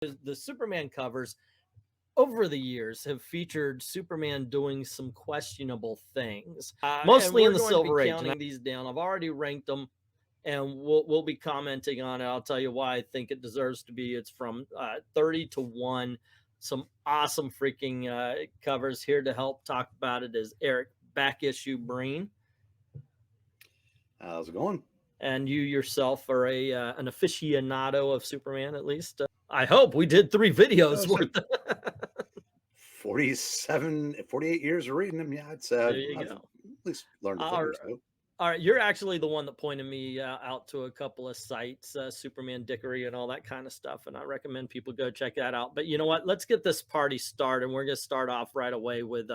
The Superman covers over the years have featured Superman doing some questionable things, mostly in the Silver Age. Counting these down, I've already ranked them, and we'll be commenting on it. I'll tell you why I think it deserves to be. It's from 30 to 1. Some awesome freaking covers. Here to help talk about it is Eric Back Issue Breen. How's it going? And you yourself are an aficionado of Superman, at least. I hope. We did 3 videos worth. 48 years of reading them. Yeah, it's there you go. At least learned a thing or two. All right, you're actually the one that pointed me out to a couple of sites, Superman Dickery and all that kind of stuff, and I recommend people go check that out. But you know what? Let's get this party started. We're going to start off right away with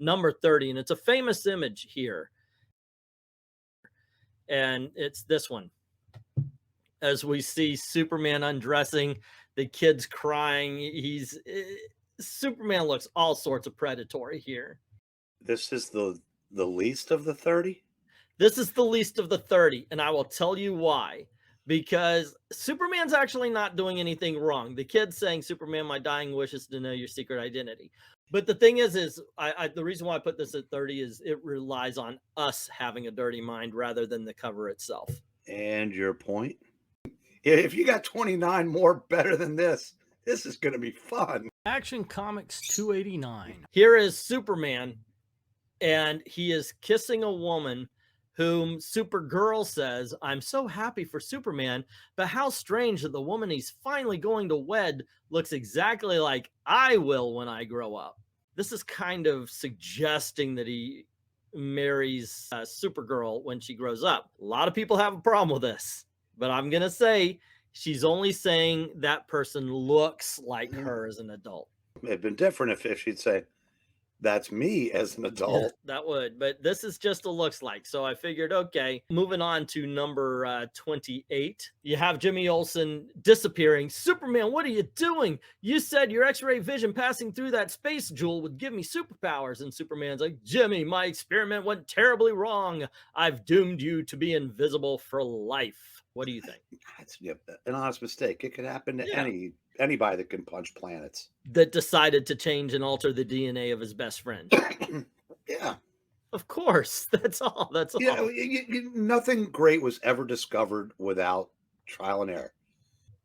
number 30, and it's a famous image here. And it's this one. As we see Superman undressing, the kid's crying. Superman looks all sorts of predatory here. This is the least of the 30? This is the least of the 30, and I will tell you why. Because Superman's actually not doing anything wrong. The kid's saying, Superman, my dying wish is to know your secret identity. But the thing is the reason why I put this at 30 is it relies on us having a dirty mind rather than the cover itself. And your point? If you got 29 more better than this is going to be fun. Action Comics 289. Here is Superman, and he is kissing a woman whom Supergirl says, I'm so happy for Superman, but how strange that the woman he's finally going to wed looks exactly like I will when I grow up. This is kind of suggesting that he marries Supergirl when she grows up. A lot of people have a problem with this, but I'm going to say she's only saying that person looks like her as an adult. It'd been different if she'd say, that's me as an adult. Yeah, that would, but this is just a looks like. So I figured, okay, moving on to number 28. You have Jimmy Olsen disappearing. Superman, what are you doing? You said your X-ray vision passing through that space jewel would give me superpowers. And Superman's like, Jimmy, my experiment went terribly wrong. I've doomed you to be invisible for life. What do you think? It's an honest mistake. It could happen to anybody that can punch planets. That decided to change and alter the DNA of his best friend. Yeah. Of course. That's all. That's all. Yeah, nothing great was ever discovered without trial and error.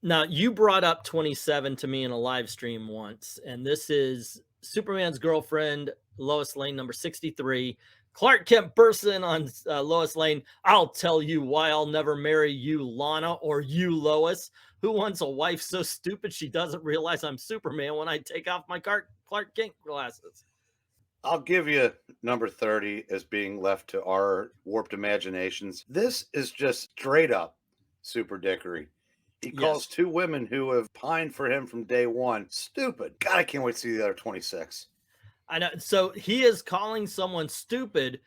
Now, you brought up 27 to me in a live stream once, and this is Superman's girlfriend, Lois Lane, number 63. Clark Kent bursts in on Lois Lane. I'll tell you why I'll never marry you, Lana, or you, Lois. Who wants a wife so stupid she doesn't realize I'm Superman when I take off my Clark Kent glasses? I'll give you number 30 as being left to our warped imaginations. This is just straight up super dickery. He calls 2 women who have pined for him from day one stupid. God, I can't wait to see the other 26. I know. So he is calling someone stupid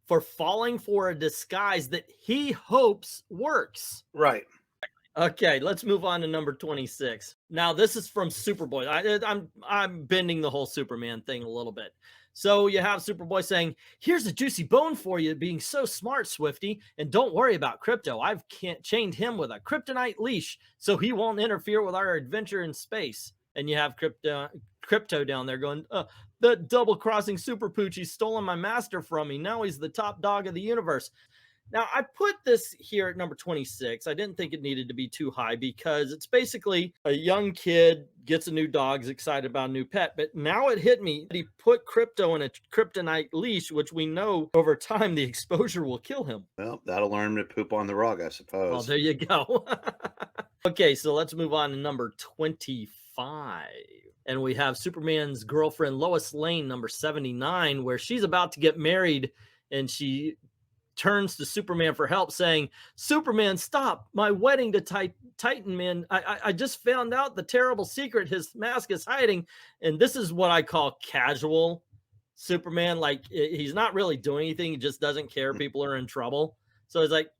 for falling for a disguise that he hopes works. Right. Okay, let's move on to number 26. Now, this is from Superboy. I'm bending the whole Superman thing a little bit. So you have Superboy saying, here's a juicy bone for you, being so smart, Swifty, and don't worry about Crypto. I've chained him with a kryptonite leash so he won't interfere with our adventure in space. And you have Crypto down there going, the double-crossing Super Pooch, he's stolen my master from me. Now he's the top dog of the universe. Now, I put this here at number 26. I didn't think it needed to be too high because it's basically a young kid gets a new dog, is excited about a new pet. But now it hit me that he put Crypto in a kryptonite leash, which we know over time the exposure will kill him. Well, that'll learn him to poop on the rug, I suppose. Oh, there you go. Okay, so let's move on to number 25. And we have Superman's girlfriend, Lois Lane, number 79, where she's about to get married and she turns to Superman for help saying, Superman, stop my wedding to Titan Man. I just found out the terrible secret his mask is hiding. And this is what I call casual Superman. Like, he's not really doing anything. He just doesn't care people are in trouble. So he's like,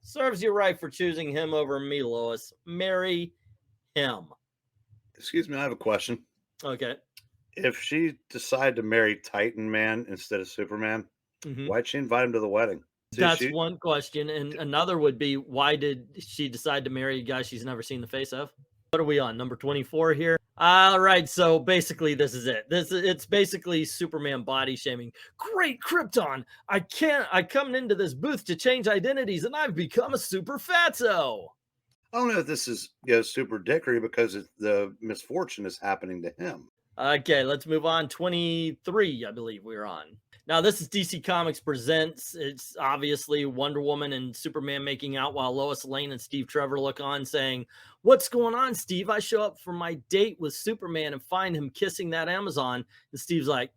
serves you right for choosing him over me, Lois. Marry him. Excuse me, I have a question. Okay. If she decided to marry Titan Man instead of Superman, why'd she invite him to the wedding? That's one question. And another would be, why did she decide to marry a guy she's never seen the face of? What are we on? Number 24 here? All right, so basically this is it. It's basically Superman body shaming. Great Krypton. I come into this booth to change identities and I've become a super fatso. I don't know if this is super dickery because the misfortune is happening to him. Okay, let's move on. 23, I believe we're on. Now, this is DC Comics Presents. It's obviously Wonder Woman and Superman making out while Lois Lane and Steve Trevor look on saying, "What's going on, Steve? I show up for my date with Superman and find him kissing that Amazon." And Steve's like,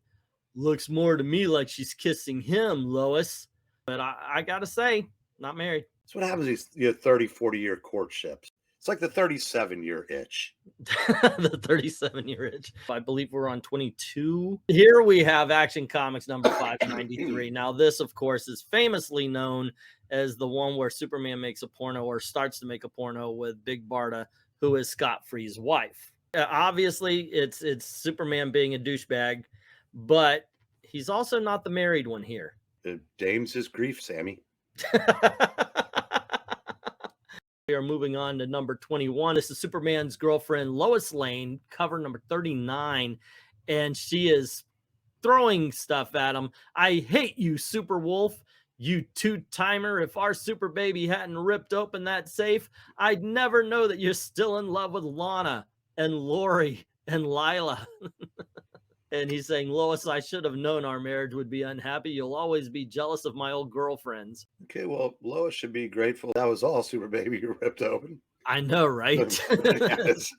"Looks more to me like she's kissing him, Lois." But I got to say, not married. That's what happens these 30, 40-year courtships. It's like the 37-year itch. The 37-year itch. I believe we're on 22. Here we have Action Comics number 593. Now, this, of course, is famously known as the one where Superman makes a porno or starts to make a porno with Big Barda, who is Scott Free's wife. Obviously, it's Superman being a douchebag, but he's also not the married one here. It dames his grief, Sammy. We are moving on to number 21. This is Superman's girlfriend, Lois Lane, cover number 39. And she is throwing stuff at him. "I hate you, Super Wolf. You two-timer. If our super baby hadn't ripped open that safe, I'd never know that you're still in love with Lana and Lori and Lila." And he's saying, "Lois, I should have known our marriage would be unhappy. You'll always be jealous of my old girlfriends." Okay, well, Lois should be grateful that was all super baby you ripped open. I know, right? Yes.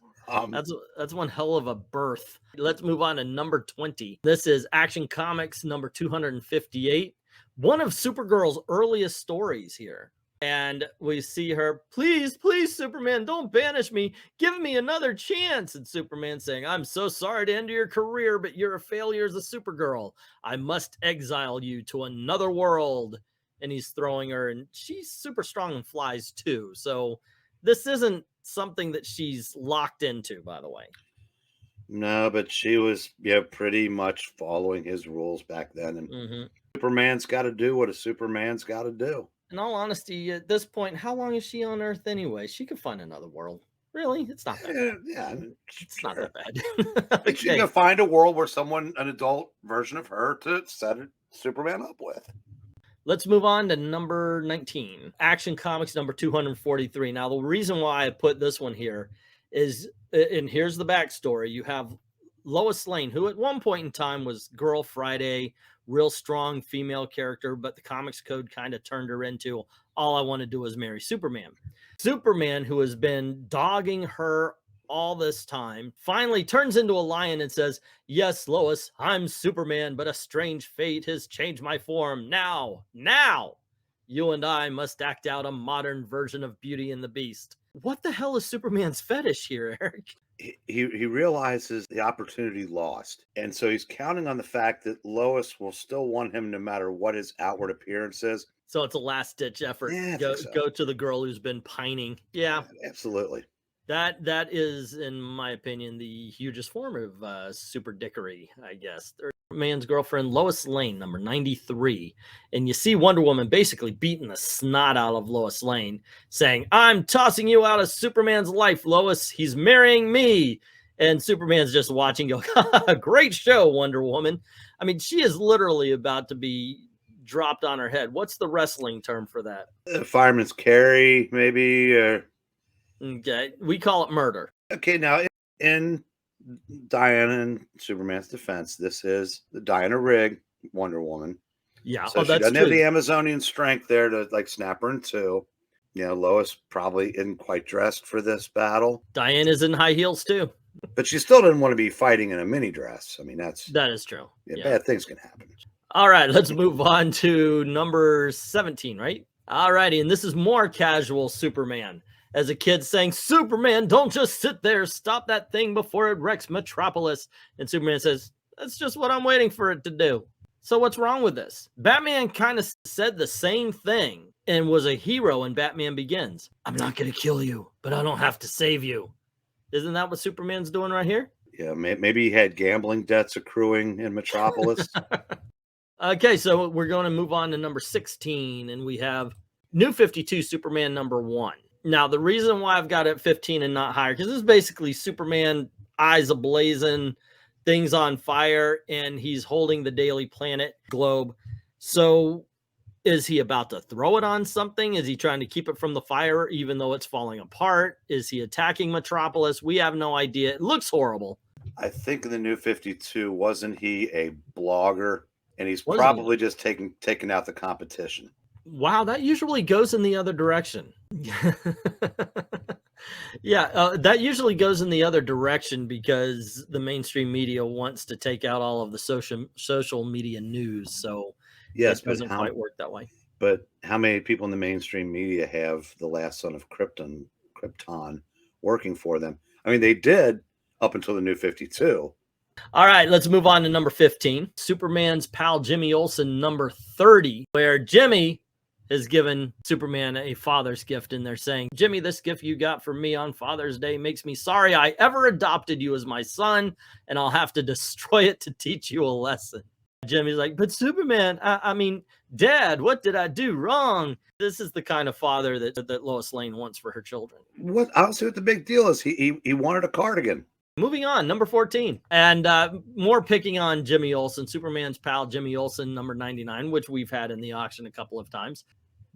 That's one hell of a birth. Let's move on to number 20. This is Action Comics number 258. One of Supergirl's earliest stories here. And we see her, "Please, please, Superman, don't banish me. Give me another chance." And Superman saying, "I'm so sorry to end your career, but you're a failure as a Supergirl. I must exile you to another world." And he's throwing her, and she's super strong and flies too. So this isn't something that she's locked into, by the way. No, but she was pretty much following his rules back then. And Superman's got to do what a Superman's got to do. In all honesty, at this point, how long is she on Earth anyway? She could find another world. Really? It's not that bad. Yeah, It's not that bad. Okay. She can find a world where an adult version of her to set Superman up with. Let's move on to number 19. Action Comics number 243. Now, the reason why I put this one here is, and here's the backstory. You have Lois Lane, who at one point in time was Girl Friday, real strong female character, but the Comics Code kind of turned her into, all I want to do is marry Superman. Superman, who has been dogging her all this time, finally turns into a lion and says, "Yes, Lois, I'm Superman, but a strange fate has changed my form. Now, you and I must act out a modern version of Beauty and the Beast." What the hell is Superman's fetish here, Eric? He realizes the opportunity lost. And so he's counting on the fact that Lois will still want him no matter what his outward appearance is. So it's a last-ditch effort. Yeah, Go to the girl who's been pining. Yeah, absolutely. That is, in my opinion, the hugest form of super dickery, I guess. Man's girlfriend, Lois Lane, number 93. And you see Wonder Woman basically beating the snot out of Lois Lane, saying, "I'm tossing you out of Superman's life, Lois. He's marrying me." And Superman's just watching, go, "Great show, Wonder Woman." I mean, she is literally about to be dropped on her head. What's the wrestling term for that? Fireman's carry, maybe. Okay, we call it murder. Okay, now in Diana and Superman's defense, this is the Diana Rigg Wonder Woman. Yeah, so she doesn't have the Amazonian strength there to snap her in two. Lois probably isn't quite dressed for this battle. Diana's in high heels too, but she still didn't want to be fighting in a mini dress. I mean, that is true. Yeah, bad things can happen. All right, let's move on to number 17, right? All righty, and this is more casual Superman. As a kid saying, "Superman, don't just sit there. Stop that thing before it wrecks Metropolis." And Superman says, "That's just what I'm waiting for it to do." So what's wrong with this? Batman kind of said the same thing and was a hero in Batman Begins. "I'm not going to kill you, but I don't have to save you." Isn't that what Superman's doing right here? Yeah, maybe he had gambling debts accruing in Metropolis. Okay, so we're going to move on to number 16, and we have New 52 Superman number 1. Now, the reason why I've got it 15 and not higher, because this is basically Superman, eyes ablazing, things on fire, and he's holding the Daily Planet globe. So is he about to throw it on something? Is he trying to keep it from the fire even though it's falling apart? Is he attacking Metropolis? We have no idea. It looks horrible. I think in the New 52, wasn't he a blogger? And he's Wasn't probably just taking out the competition. Wow, that usually goes in the other direction. Yeah, that usually goes in the other direction because the mainstream media wants to take out all of the social media news. So yes, it doesn't quite work that way. But how many people in the mainstream media have the last son of Krypton working for them? I mean, they did up until the New 52. All right, let's move on to number 15. Superman's pal Jimmy Olsen, number 30, where Jimmy has given Superman a father's gift, and they're saying, Jimmy, this gift you got from me on Father's Day makes me sorry I ever adopted you as my son, and I'll have to destroy it to teach you a lesson. Jimmy's like, but Superman, I mean, Dad, what did I do wrong? This is the kind of father that Lois Lane wants for her children. What? I don't see what the big deal is. He wanted a cardigan. Moving on, number 14. And more picking on Jimmy Olsen, Superman's pal Jimmy Olsen, number 99, which we've had in the auction a couple of times.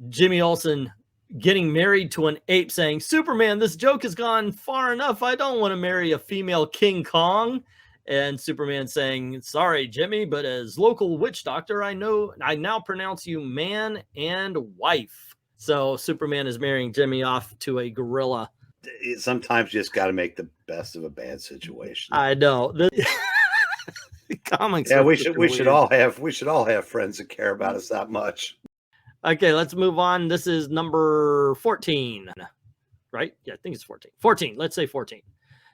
Jimmy Olsen getting married to an ape, saying, Superman, this joke has gone far enough. I don't want to marry a female King Kong. And Superman saying, sorry, Jimmy, but as local witch doctor, I now pronounce you man and wife. So Superman is marrying Jimmy off to a gorilla. Sometimes you just got to make the best of a bad situation. I know. The comics. Yeah, we should all have friends that care about us that much. Okay, let's move on. This is number 14, right? Yeah, I think it's 14. 14. Let's say 14.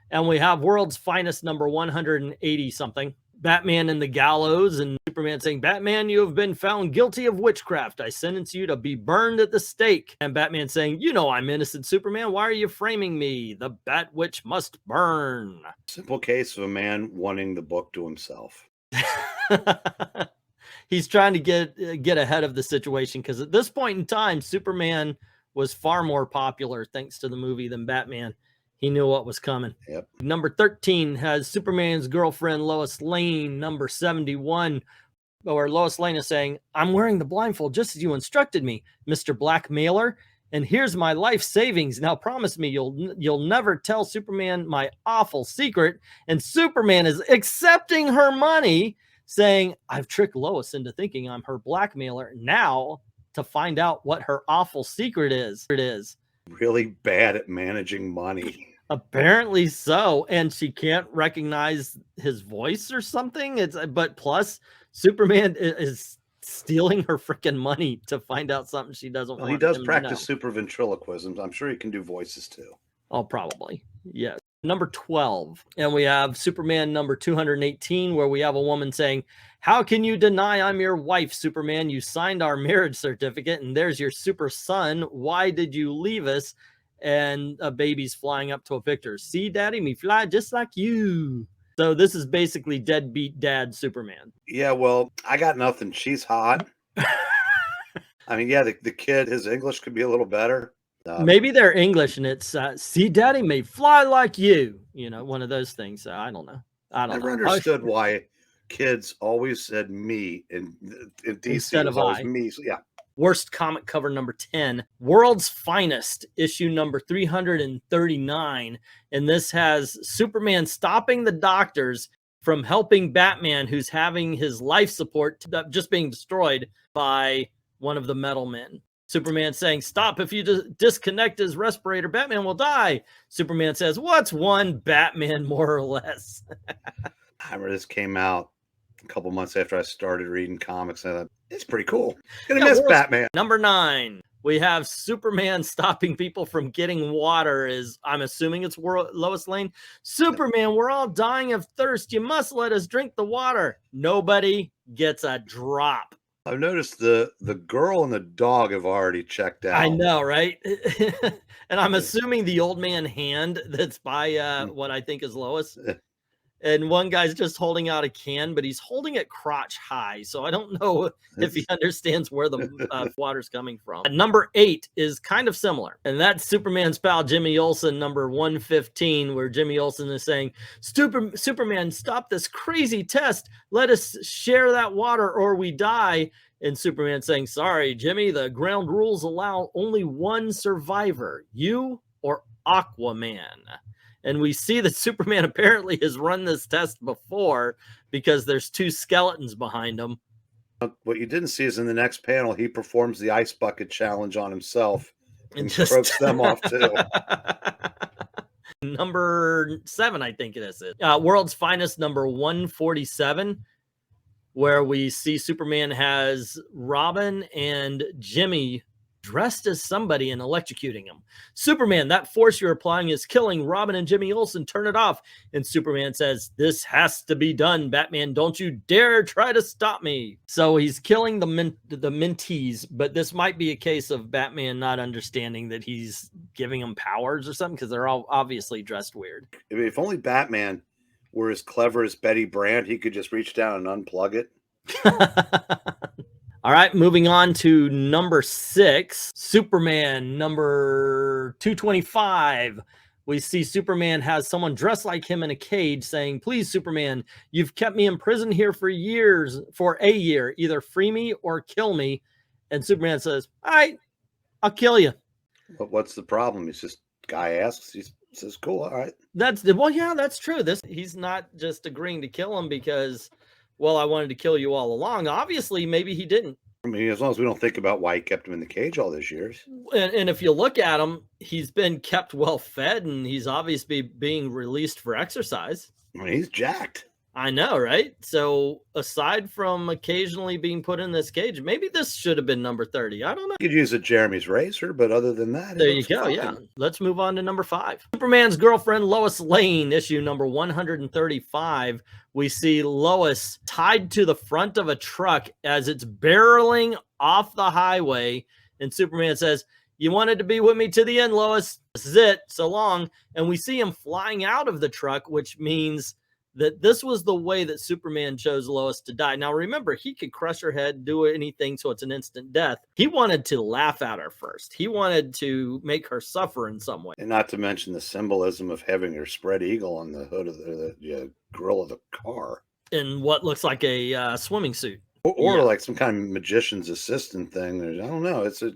And we have World's Finest, number 180 something. Batman and the gallows, and Superman saying, Batman, you have been found guilty of witchcraft. I sentence you to be burned at the stake. And Batman saying, you know I'm innocent, Superman. Why are you framing me? The Bat Witch must burn. Simple case of a man wanting the book to himself. He's trying to get ahead of the situation, because at this point in time, Superman was far more popular thanks to the movie than Batman. He knew what was coming. Yep. Number 13 has Superman's girlfriend, Lois Lane, number 71, where Lois Lane is saying, I'm wearing the blindfold just as you instructed me, Mr. Blackmailer, and here's my life savings. Now promise me you'll never tell Superman my awful secret. And Superman is accepting her money, saying, I've tricked Lois into thinking I'm her blackmailer. Now to find out what her awful secret is. It is really bad at managing money. Apparently so, and she can't recognize his voice or something. But plus Superman is stealing her freaking money to find out something she doesn't want. He does practice super ventriloquisms. I'm sure he can do voices too. Oh, probably. Yes. Number 12. And we have Superman number 218, where we have a woman saying, how can you deny I'm your wife, Superman? You signed our marriage certificate and there's your super son. Why did you leave us? And a baby's flying up to a picture. See, Daddy, me fly just like you. So this is basically deadbeat dad Superman. Yeah, well, I got nothing. She's hot. I mean, yeah, the kid, his English could be a little better. Maybe they're English and it's, see, Daddy may fly like you. You know, one of those things. I don't know. I never understood why kids always said me in DC instead of I. Me. So, yeah. Worst comic cover number 10, World's Finest, issue number 339. And this has Superman stopping the doctors from helping Batman, who's having his life support just being destroyed by one of the metal men. Superman saying, stop, if you disconnect his respirator, Batman will die. Superman says, what's one Batman more or less? I remember this came out a couple months after I started reading comics. And I thought, it's pretty cool. Gonna miss Batman. Number 9, we have Superman stopping people from getting water. I'm assuming it's Lois Lane. Superman, we're all dying of thirst. You must let us drink the water. Nobody gets a drop. I've noticed the girl and the dog have already checked out. I know, right? And I'm assuming the old man hand that's by what I think is Lois and one guy's just holding out a can, but he's holding it crotch high. So I don't know if he understands where the water's coming from. Number 8 is kind of similar, and that's Superman's pal Jimmy Olsen, number 115, where Jimmy Olsen is saying, Superman, stop this crazy test. Let us share that water or we die. And Superman saying, sorry, Jimmy, the ground rules allow only one survivor, you or Aquaman. And we see that Superman apparently has run this test before because there's 2 skeletons behind him. What you didn't see is in the next panel, he performs the ice bucket challenge on himself and just croaks them off too. Number 7, I think it is. World's Finest, number 147. Where we see Superman has Robin and Jimmy dressed as somebody and electrocuting him. Superman, that force you're applying is killing Robin and Jimmy Olsen. Turn it off. And Superman says, this has to be done, Batman. Don't you dare try to stop me. So he's killing the mentees, but this might be a case of Batman not understanding that he's giving them powers or something, because they're all obviously dressed weird. If only Batman were as clever as Betty Brant, he could just reach down and unplug it. All right, moving on to number 6, Superman, number 225. We see Superman has someone dressed like him in a cage saying, please, Superman, you've kept me in prison here for years, for a year. Either free me or kill me. And Superman says, all right, I'll kill you. But what's the problem? He's just, guy asks, he says, cool, all right. Well, yeah, that's true. He's not just agreeing to kill him because, well, I wanted to kill you all along. Obviously, maybe he didn't. I mean, as long as we don't think about why he kept him in the cage all those years. And if you look at him, he's been kept well fed, and he's obviously being released for exercise. I mean, he's jacked. I know, right? So aside from occasionally being put in this cage, maybe this should have been number 30. I don't know. You could use a Jeremy's razor, but other than that, there you go. Yeah. Let's move on to number 5. Superman's girlfriend, Lois Lane, issue number 135. We see Lois tied to the front of a truck as it's barreling off the highway. And Superman says, you wanted to be with me to the end, Lois. This is it. So long. And we see him flying out of the truck, which means that this was the way that Superman chose Lois to die. Now, remember, he could crush her head, do anything, so it's an instant death. He wanted to laugh at her first. He wanted to make her suffer in some way. And not to mention the symbolism of having her spread eagle on the hood of the grill of the car. In what looks like a swimming suit. Or like some kind of magician's assistant thing. I don't know. It's a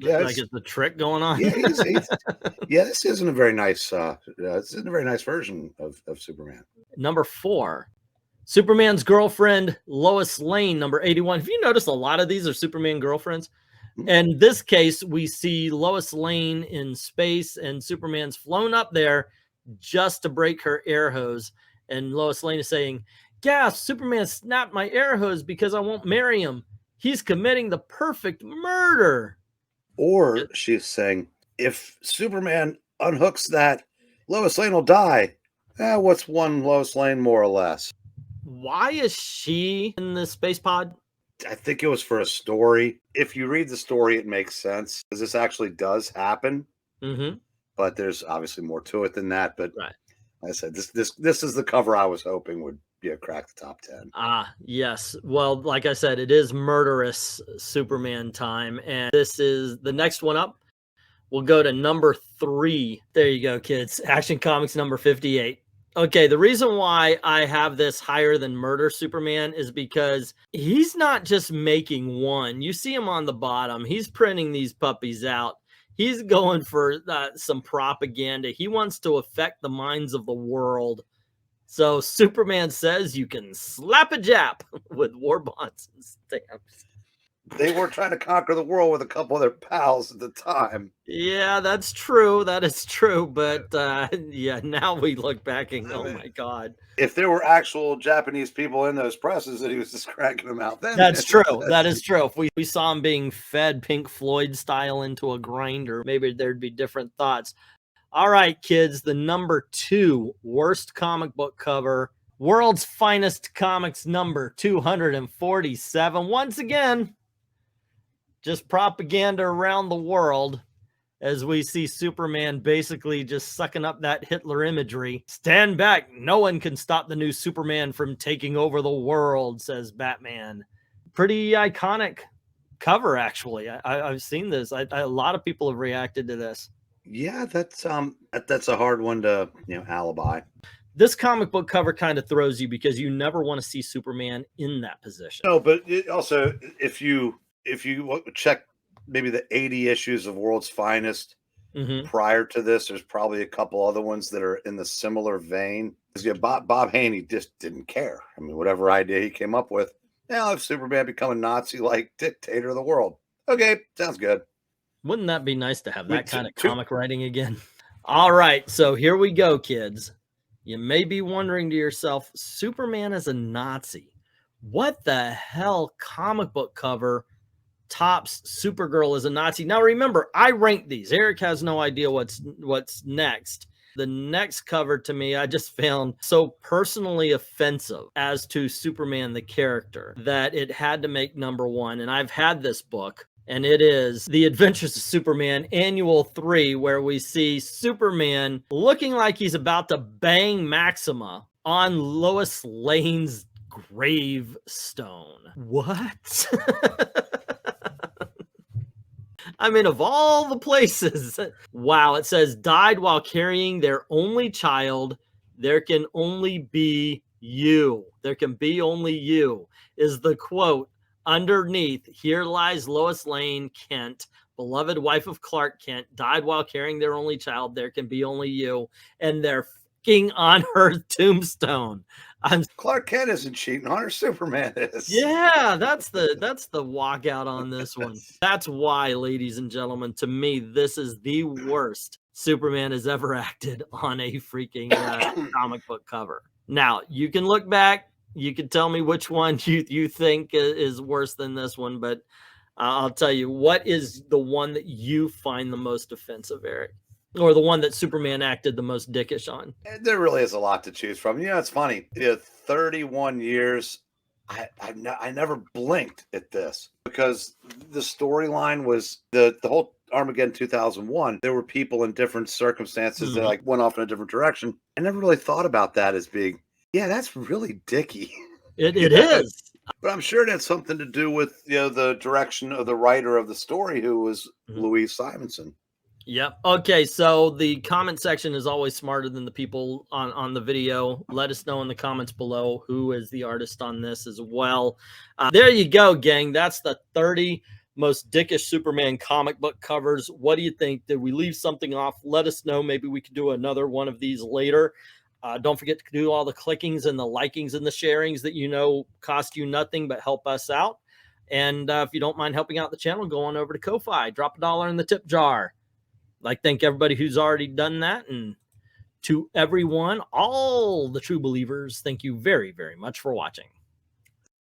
trick going on. Yeah, this isn't a very nice. It's a very nice version of Superman. Number 4, Superman's girlfriend, Lois Lane, number 81. Have you noticed a lot of these are Superman girlfriends? And in this case, we see Lois Lane in space, and Superman's flown up there just to break her air hose. And Lois Lane is saying, gasp, Superman snapped my air hose because I won't marry him. He's committing the perfect murder. Or she's saying, if Superman unhooks that, Lois Lane will die. What's one Lois Lane more or less? Why is she in the space pod? I think it was for a story. If you read the story, it makes sense because this actually does happen. Mm-hmm. But there's obviously more to it than that. But right. Like I said, this is the cover I was hoping would crack the top 10. Yes. Well, like I said, it is murderous Superman time. And this is the next one up. We'll go to number 3. There you go, kids. Action Comics number 58. Okay, the reason why I have this higher than Murder Superman is because he's not just making one. You see him on the bottom. He's printing these puppies out. He's going for some propaganda. He wants to affect the minds of the world. So Superman says you can slap a Jap with war bonds and stamps. They were trying to conquer the world with a couple of their pals at the time. Yeah, that's true. That is true. But yeah, now we look back and go, oh my God. If there were actual Japanese people in those presses that he was just cracking them out, then that's true. That is true. If we saw him being fed Pink Floyd style into a grinder, maybe there'd be different thoughts. All right, kids, the number 2 worst comic book cover, World's Finest Comics number 247. Once again, just propaganda around the world. as we see Superman basically just sucking up that Hitler imagery. Stand back. No one can stop the new Superman from taking over the world, says Batman. Pretty iconic cover, actually. I've seen this. A lot of people have reacted to this. Yeah, that's a hard one to, alibi. This comic book cover kind of throws you because you never want to see Superman in that position. No, but also if you check maybe the 80 issues of World's Finest prior to this, there's probably a couple other ones that are in the similar vein. Because Bob Haney just didn't care. I mean, whatever idea he came up with, now if Superman become a Nazi-like dictator of the world, okay, sounds good. Wouldn't that be nice to have that kind of comic writing again? All right, so here we go, kids. You may be wondering to yourself, Superman is a Nazi. What the hell comic book cover tops Supergirl as a Nazi? Now remember, I ranked these. Eric has no idea what's next. The next cover to me, I just found so personally offensive as to Superman the character that it had to make number one. And I've had this book, and it is The Adventures of Superman Annual 3, where we see Superman looking like he's about to bang Maxima on Lois Lane's gravestone. What? I mean, of all the places. Wow, it says, died while carrying their only child. There can only be you. There can be only you, is the quote underneath. Here lies Lois Lane Kent, beloved wife of Clark Kent, died while carrying their only child. There can be only you. And they're fucking on her tombstone. Clark Kent isn't cheating on her, Superman is. Yeah, that's the walkout on this one. That's why, ladies and gentlemen, to me, this is the worst Superman has ever acted on a freaking comic book cover. Now, you can look back. You can tell me which one you think is worse than this one, but I'll tell you, what is the one that you find the most offensive, Eric? Or the one that Superman acted the most dickish on? There really is a lot to choose from. It's funny. 31 years, I never blinked at this because the storyline was the whole Armageddon 2001. There were people in different circumstances that went off in a different direction. I never really thought about that as being, yeah, that's really dicky. It is. But I'm sure it had something to do with the direction of the writer of the story, who was Louise Simonson. Yep. Okay, so the comment section is always smarter than the people on the video. Let us know in the comments below who is the artist on this as well. There you go, gang. That's the 30 most dickish Superman comic book covers. What do you think? Did we leave something off? Let us know. Maybe we could do another one of these later. Don't forget to do all the clickings and the likings and the sharings that cost you nothing but help us out. And if you don't mind helping out the channel, go on over to Ko-Fi. Drop $1 in the tip jar. Like, thank everybody who's already done that. And to everyone, all the true believers, thank you very, very much for watching.